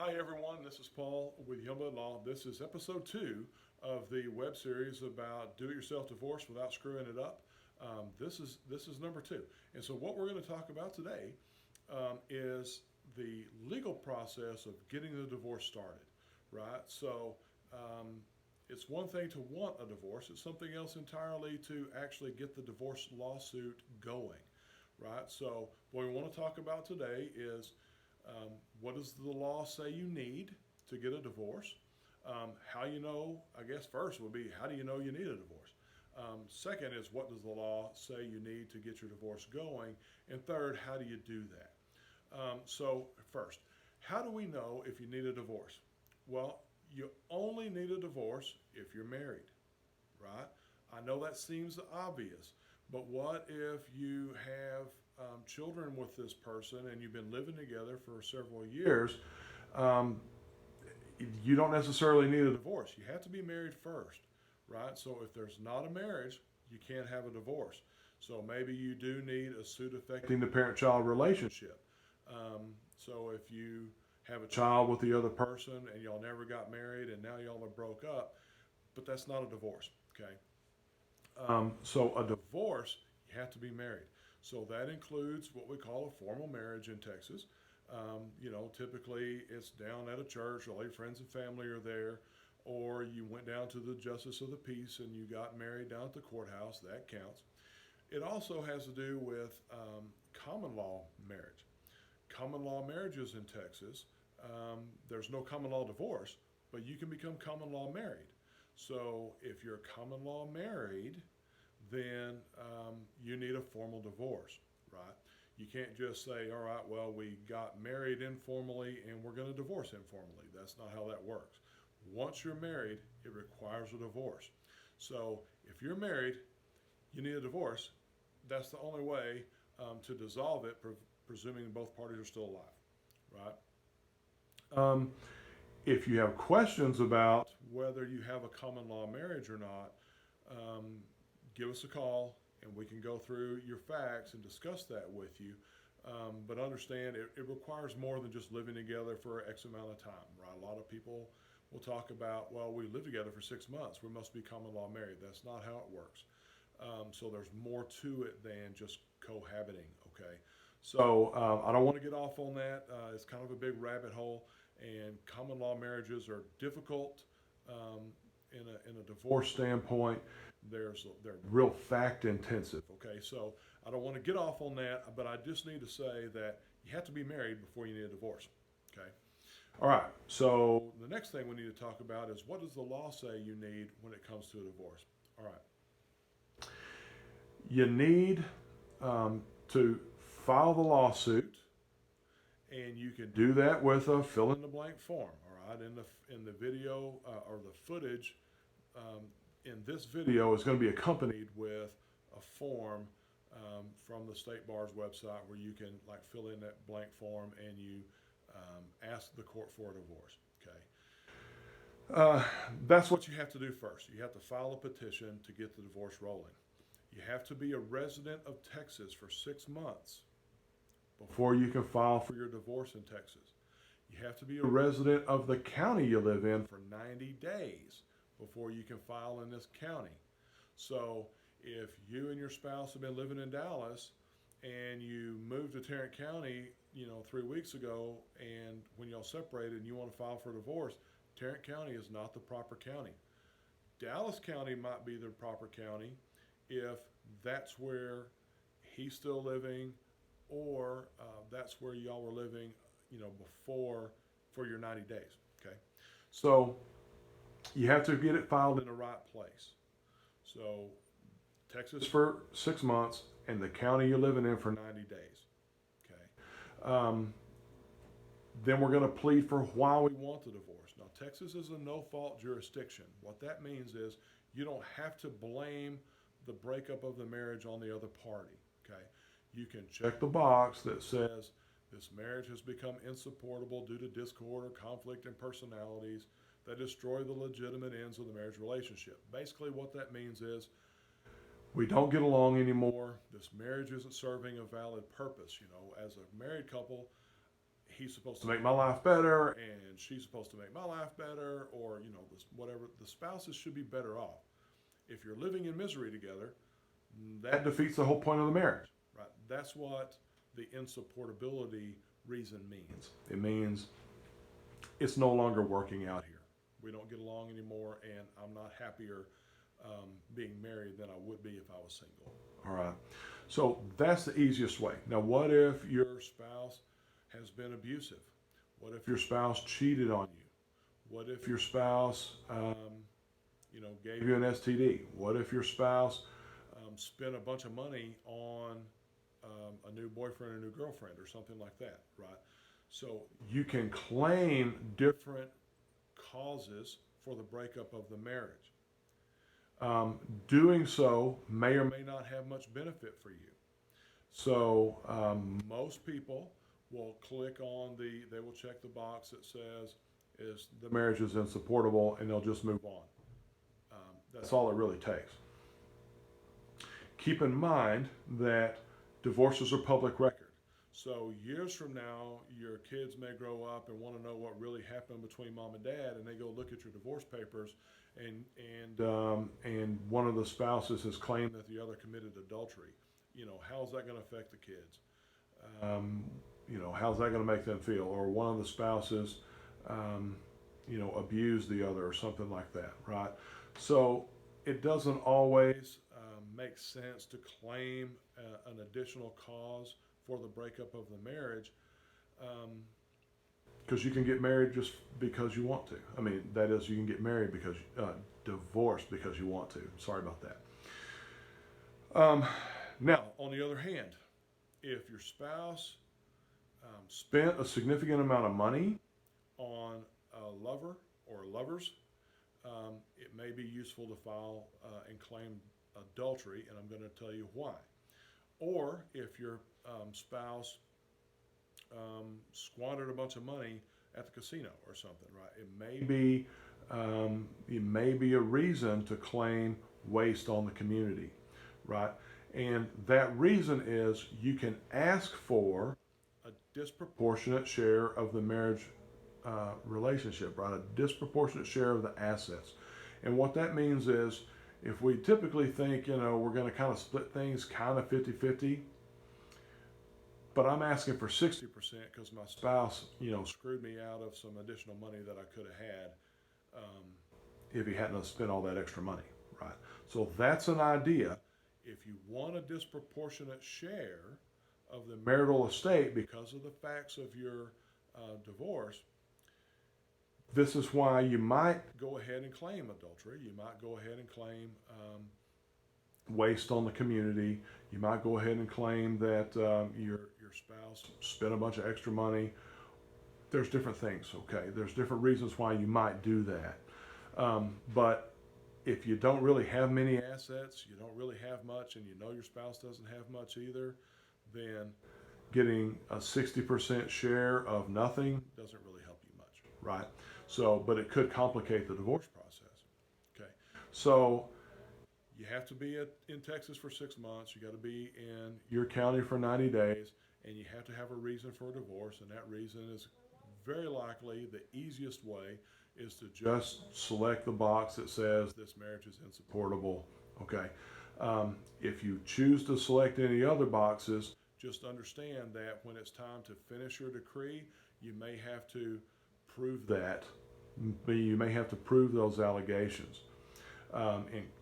Hi everyone, this is Paul with Youngblood Law. This is episode 2 of the web series about do-it-yourself divorce without screwing it up. This is number 2, and so what we're going to talk about today is the legal process of getting the divorce started. Right? So it's one thing to want a divorce; it's something else entirely to actually get the divorce lawsuit going. Right? So what we want to talk about today is what does the law say you need to get a divorce? How you know, I guess first would be how do you know you need a divorce? Second is what does the law say you need to get your divorce going? And third, how do you do that? So, first, how do we know if you need a divorce? Well, you only need a divorce if you're married, right? I know that seems obvious, but what if you have children with this person and you've been living together for several years? Um, you don't necessarily need a divorce. You have to be married first, right? So if there's not a marriage, you can't have a divorce. So maybe you do need a suit affecting the parent-child relationship. So if you have a child with the other person and y'all never got married and now y'all are broke up, but that's not a divorce, okay? So a divorce, you have to be married. So that includes what we call a formal marriage in Texas. Typically it's down at a church, all your friends and family are there, or you went down to the justice of the peace and you got married down at the courthouse. That counts. It also has to do with common law marriage. Common law marriages in Texas, there's no common law divorce, but you can become common law married. So if you're common law married, then you need a formal divorce, right? You can't just say, all right, well, we got married informally and we're going to divorce informally. That's not how that works. Once you're married, it requires a divorce. So if you're married, you need a divorce. That's the only way to dissolve it, presuming both parties are still alive, right? If you have questions about whether you have a common law marriage or not, um, give us a call and we can go through your facts and discuss that with you. But understand it requires more than just living together for X amount of time, right? A lot of people will talk about, well, we lived together for 6 months. We must be common law married. That's not how it works. So there's more to it than just cohabiting, okay? So I don't want to get off on that. It's kind of a big rabbit hole, and common law marriages are difficult in a divorce standpoint. They're real fact intensive, okay? So I don't want to get off on that, but I just need to say that you have to be married before you need a divorce, okay? All right, so the next thing we need to talk about is what does the law say you need when it comes to a divorce? All right. You need to file the lawsuit, and you can do that with a fill in the blank form. All right, in the video or the footage in this video is going to be accompanied with a form from the state bar's website where you can like fill in that blank form and you ask the court for a divorce. Okay. That's what you have to do first. You have to file a petition to get the divorce rolling. You have to be a resident of Texas for 6 months before you can file for your divorce in Texas. You have to be a resident of the county you live in for 90 days before you can file in this county. So if you and your spouse have been living in Dallas and you moved to Tarrant County, 3 weeks ago, and when y'all separated and you want to file for a divorce, Tarrant County is not the proper county. Dallas County might be the proper county if that's where he's still living, or that's where y'all were living, before for your 90 days. Okay, so you have to get it filed in the right place. So Texas for 6 months, and the county you're living in for 90 days. Okay. Then we're going to plead for why we want the divorce. Now, Texas is a no-fault jurisdiction. What that means is you don't have to blame the breakup of the marriage on the other party. Okay, you can check the box that says this marriage has become insupportable due to discord or conflict in personalities that destroy the legitimate ends of the marriage relationship. Basically, what that means is we don't get along anymore. This marriage isn't serving a valid purpose. As a married couple, he's supposed to make my life better and she's supposed to make my life better, or, you know, this, whatever. The spouses should be better off. If you're living in misery together, that defeats the whole point of the marriage, right? That's what the insupportability reason means. It means it's no longer working out here. We don't get along anymore, and I'm not happier being married than I would be if I was single. All right. So that's the easiest way. Now, what if your spouse has been abusive? What if your spouse cheated on you? What if your spouse, gave you an STD? What if your spouse spent a bunch of money on a new boyfriend or new girlfriend or something like that, right? So you can claim different causes for the breakup of the marriage. Doing so may or may not have much benefit for you. So most people will click on they will check the box that says is the marriage is insupportable, and they'll just move on. That's all it really takes. Keep in mind that divorces are public record. So years from now, your kids may grow up and want to know what really happened between mom and dad, and they go look at your divorce papers, and one of the spouses has claimed that the other committed adultery. You know, how's that going to affect the kids? How's that going to make them feel? Or one of the spouses, abused the other or something like that, right? So it doesn't always make sense to claim an additional cause for the breakup of the marriage, because you can get married just because you want to. I mean, that is, you can get married because divorced because you want to. Sorry about that. Now, on the other hand, if your spouse spent a significant amount of money on a lover or lovers, it may be useful to file and claim adultery, and I'm going to tell you why. Or if your spouse squandered a bunch of money at the casino or something, right? It may be a reason to claim waste on the community, right? And that reason is you can ask for a disproportionate share of the marriage relationship, right? A disproportionate share of the assets. And what that means is, if we typically think, we're going to kind of split things kind of 50-50, but I'm asking for 60% because my spouse, screwed me out of some additional money that I could have had if he hadn't spent all that extra money, right? So that's an idea. If you want a disproportionate share of the marital estate because of the facts of your divorce, this is why you might go ahead and claim adultery. You might go ahead and claim waste on the community. You might go ahead and claim that your spouse spent a bunch of extra money. There's different things, okay? There's different reasons why you might do that. But if you don't really have many assets, you don't really have much, and your spouse doesn't have much either, then getting a 60% share of nothing doesn't really help you much, right? So, but it could complicate the divorce process. Okay, so you have to be in Texas for 6 months. You got to be in your county for 90 days, and you have to have a reason for a divorce. And that reason is very likely the easiest way is to just select the box that says this marriage is insupportable. Okay, if you choose to select any other boxes, just understand that when it's time to finish your decree, you may have to prove that. You may have to prove those allegations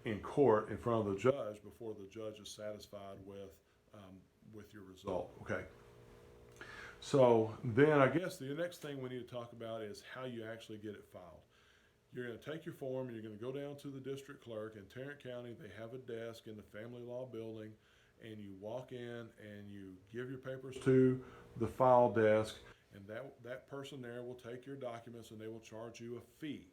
in court in front of the judge before the judge is satisfied with your result. Okay. So then I guess the next thing we need to talk about is how you actually get it filed. You're going to take your form and you're going to go down to the district clerk in Tarrant County. They have a desk in the family law building, and you walk in and you give your papers to the file desk. And that person there will take your documents and they will charge you a fee.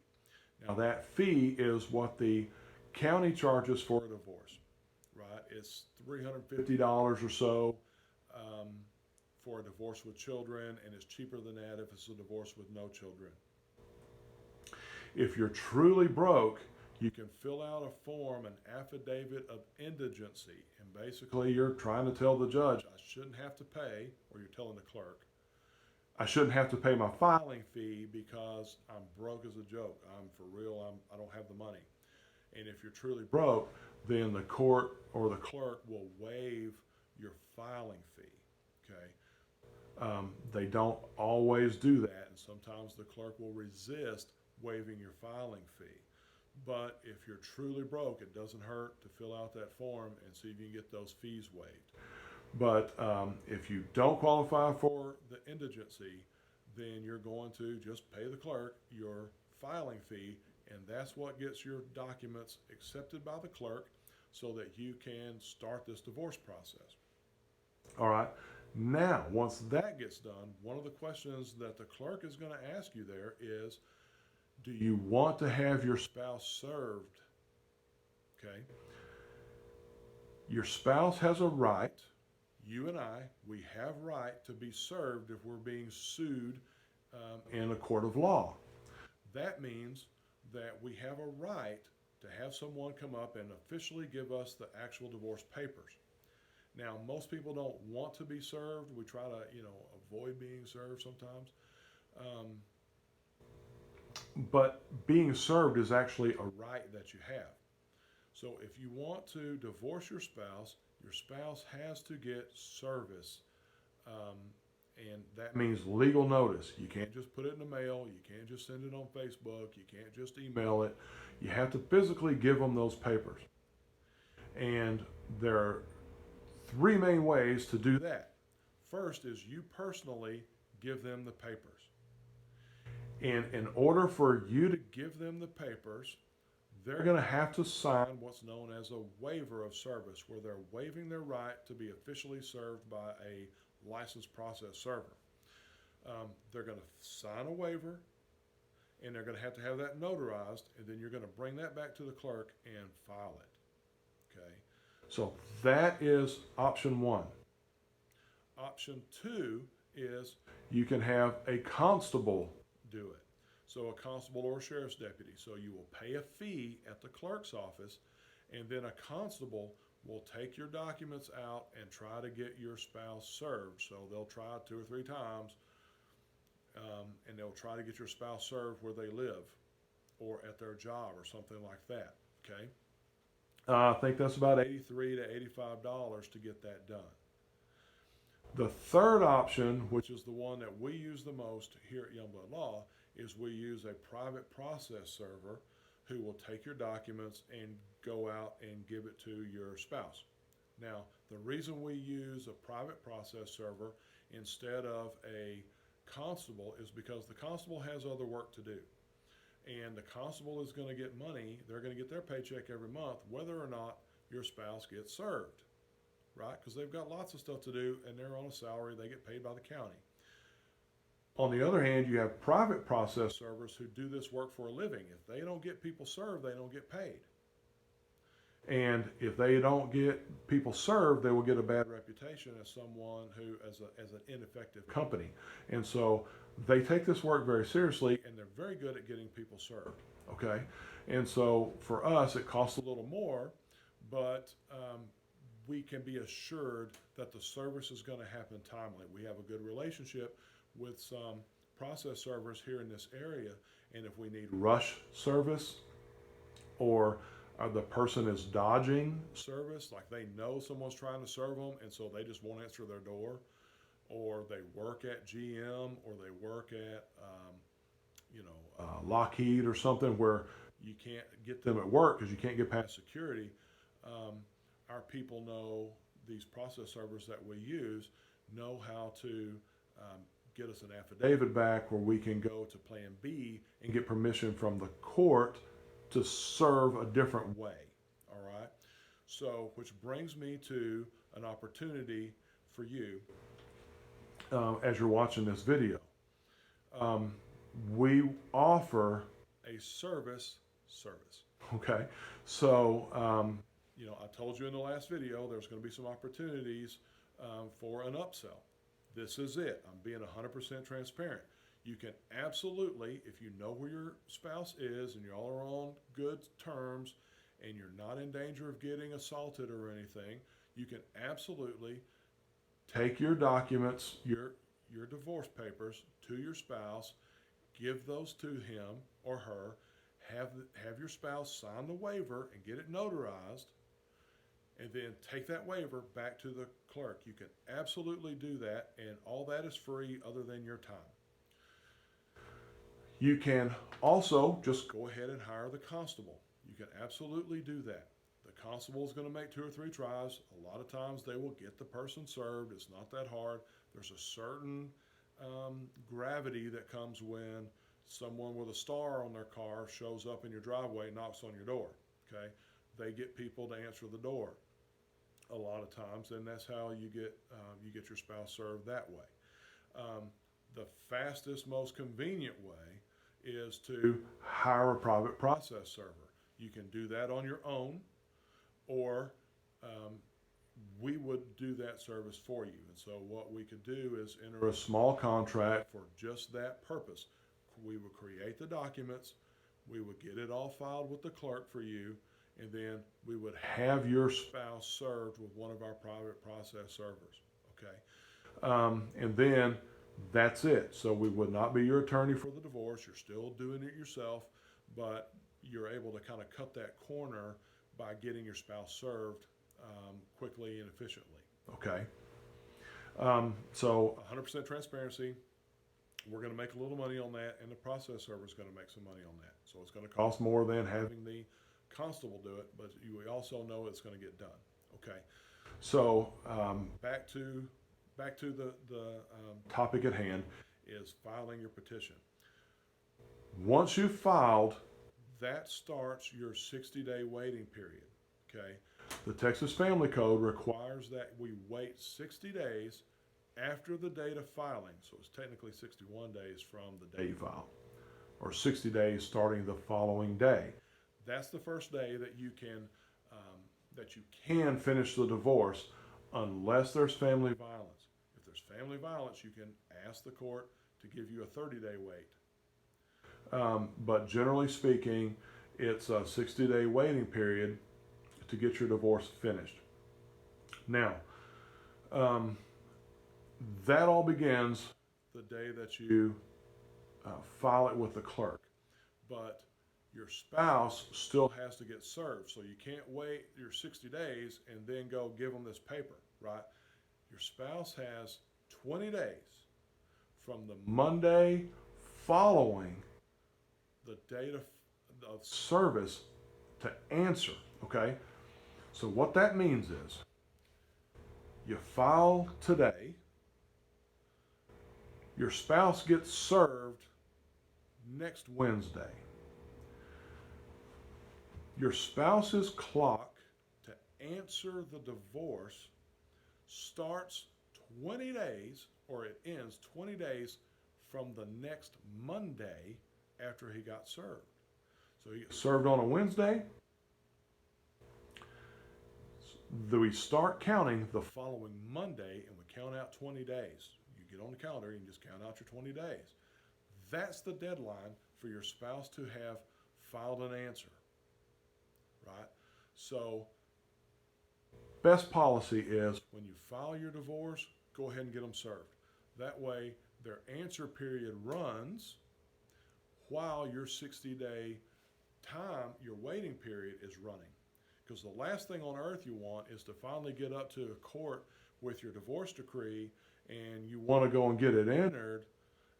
Now that fee is what the county charges for a divorce, right? It's $350 or so for a divorce with children, and it's cheaper than that if it's a divorce with no children. If you're truly broke, you can fill out a form, an affidavit of indigency, and basically you're trying to tell the judge, I shouldn't have to pay, or you're telling the clerk, I shouldn't have to pay my filing fee because I'm broke as a joke. I'm for real. I don't have the money. And if you're truly broke, then the court or the clerk will waive your filing fee. Okay. They don't always do that, and sometimes the clerk will resist waiving your filing fee. But if you're truly broke, it doesn't hurt to fill out that form and see if you can get those fees waived. But if you don't qualify for the indigency, then you're going to just pay the clerk your filing fee, and that's what gets your documents accepted by the clerk so that you can start this divorce process. All right. Now, once that gets done, one of the questions that the clerk is going to ask you there is, do you want to have your spouse served? Okay. Your spouse has a right. You and I, we have right to be served if we're being sued in a court of law. That means that we have a right to have someone come up and officially give us the actual divorce papers. Now, most people don't want to be served. We try to, avoid being served sometimes. But being served is actually a right that you have. So if you want to divorce your spouse has to get service. And that means legal notice. You can't just put it in the mail. You can't just send it on Facebook. You can't just email it. You have to physically give them those papers. And there are three main ways to do that. First is you personally give them the papers. And in order for you to give them the papers, they're going to have to sign what's known as a waiver of service, where they're waiving their right to be officially served by a licensed process server. They're going to sign a waiver, and they're going to have that notarized, and then you're going to bring that back to the clerk and file it. Okay? So that is option one. Option two is you can have a constable do it. So a constable or a sheriff's deputy. So you will pay a fee at the clerk's office, and then a constable will take your documents out and try to get your spouse served. So they'll try 2 or 3 times, and they'll try to get your spouse served where they live or at their job or something like that. Okay. I think that's about $83 to $85 to get that done. The third option, which is the one that we use the most here at Youngblood Law, is we use a private process server who will take your documents and go out and give it to your spouse. Now, the reason we use a private process server instead of a constable is because the constable has other work to do. And the constable is going to get money. They're going to get their paycheck every month, whether or not your spouse gets served, right? Because they've got lots of stuff to do, and they're on a salary. They get paid by the county. On the other hand, you have private process servers who do this work for a living. If they don't get people served, they don't get paid. And if they don't get people served, they will get a bad reputation as someone who, as an ineffective company. And so they take this work very seriously, and they're very good at getting people served. Okay? And so for us, it costs a little more, but we can be assured that the service is going to happen timely. We have a good relationship with some process servers here in this area, and if we need rush service, or the person is dodging service, like they know someone's trying to serve them and so they just won't answer their door, or they work at GM, or they work at Lockheed or something where you can't get them at work because you can't get past security. Our people know, these process servers that we use know how to get us an affidavit back where we can go to Plan B and get permission from the court to serve a different way. All right. So, which brings me to an opportunity for you as you're watching this video. We offer a service. Okay. So, I told you in the last video there's going to be some opportunities for an upsell. This is it. I'm being 100% transparent. You can absolutely, if you know where your spouse is and you all are on good terms and you're not in danger of getting assaulted or anything, you can absolutely take your documents, your divorce papers to your spouse, give those to him or her, have your spouse sign the waiver and get it notarized, and then take that waiver back to the clerk. You can absolutely do that, and all that is free other than your time. You can also just go ahead and hire the constable. You can absolutely do that. The constable is going to make 2 or 3 tries. A lot of times they will get the person served. It's not that hard. There's a certain gravity that comes when someone with a star on their car shows up in your driveway and knocks on your door. Okay, they get people to answer the door a lot of times, and that's how you get your spouse served that way. The fastest, most convenient way is to hire a private process server. You can do that on your own, or we would do that service for you. And so what we could do is enter a small contract for just that purpose. We would create the documents, we would get it all filed with the clerk for you, and then we would have your spouse served with one of our private process servers. Okay, and then that's it. So we would not be your attorney for the divorce. You're still doing it yourself, but you're able to kind of cut that corner by getting your spouse served quickly and efficiently. Okay. So 100% transparency. We're going to make a little money on that, and the process server is going to make some money on that. So it's going to cost more than having the constable do it, but we also know it's going to get done. Okay. So back to the topic at hand is filing your petition. Once you've filed, that starts your 60-day waiting period. Okay. The Texas Family Code requires that we wait 60 days after the date of filing. So it's technically 61 days from the day you filed, or 60 days starting the following day. That's the first day that you can finish the divorce, unless there's family violence. If there's family violence, you can ask the court to give you a 30-day wait. But generally speaking, it's a 60-day waiting period to get your divorce finished. Now, that all begins the day that you file it with the clerk. But your spouse still has to get served. So you can't wait your 60 days and then go give them this paper, right? Your spouse has 20 days from the Monday following the date of service to answer, okay? So what that means is you file today, your spouse gets served next Wednesday. Your spouse's clock to answer the divorce starts 20 days, or it ends 20 days from the next Monday after he got served. So he gets served on a Wednesday. We start counting the following Monday, and we count out 20 days. You get on the calendar, you can just count out your 20 days. That's the deadline for your spouse to have filed an answer, right? So best policy is when you file your divorce, go ahead and get them served. That way their answer period runs while your 60-day time, your waiting period, is running. Because the last thing on earth you want is to finally get up to a court with your divorce decree and you want to go and get it entered,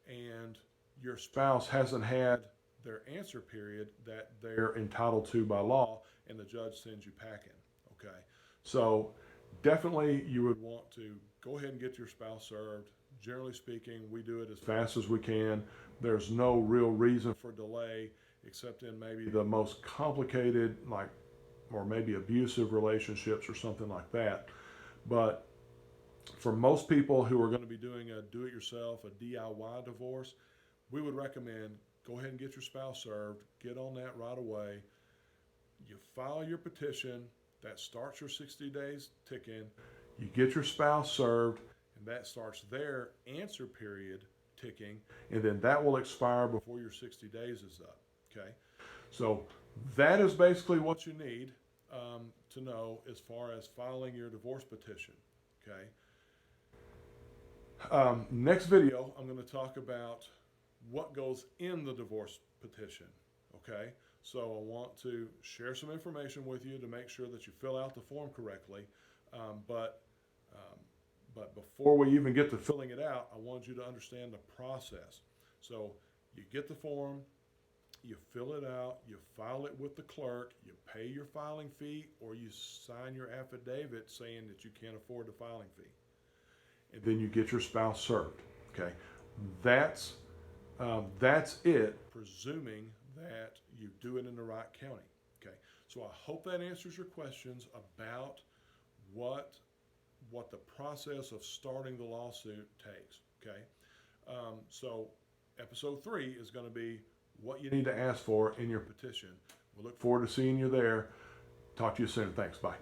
and your spouse hasn't had their answer period that they're entitled to by law, and the judge sends you packing. Okay, so definitely you would want to go ahead and get your spouse served. Generally speaking, we do it as fast as we can. There's no real reason for delay, except in maybe the most complicated, like, or maybe abusive relationships or something like that. But for most people who are going to be doing a do-it-yourself, a DIY divorce, we would recommend go ahead and get your spouse served. Get on that right away. You file your petition. That starts your 60 days ticking. You get your spouse served, and that starts their answer period ticking, and then that will expire before your 60 days is up. Okay, so that is basically what you need to know as far as filing your divorce petition. Okay, Next video, I'm going to talk about what goes in the divorce petition. Okay, so I want to share some information with you to make sure that you fill out the form correctly. But before we even get to filling it out, I want you to understand the process. So you get the form, you fill it out, you file it with the clerk, you pay your filing fee, or you sign your affidavit saying that you can't afford the filing fee. And then you get your spouse served. Okay, that's it, presuming that you do it in the right county. Okay, so I hope that answers your questions about what the process of starting the lawsuit takes. Okay, so episode 3 is going to be what you need to ask for in your petition. We look forward to seeing you there. Talk to you soon. Thanks. Bye.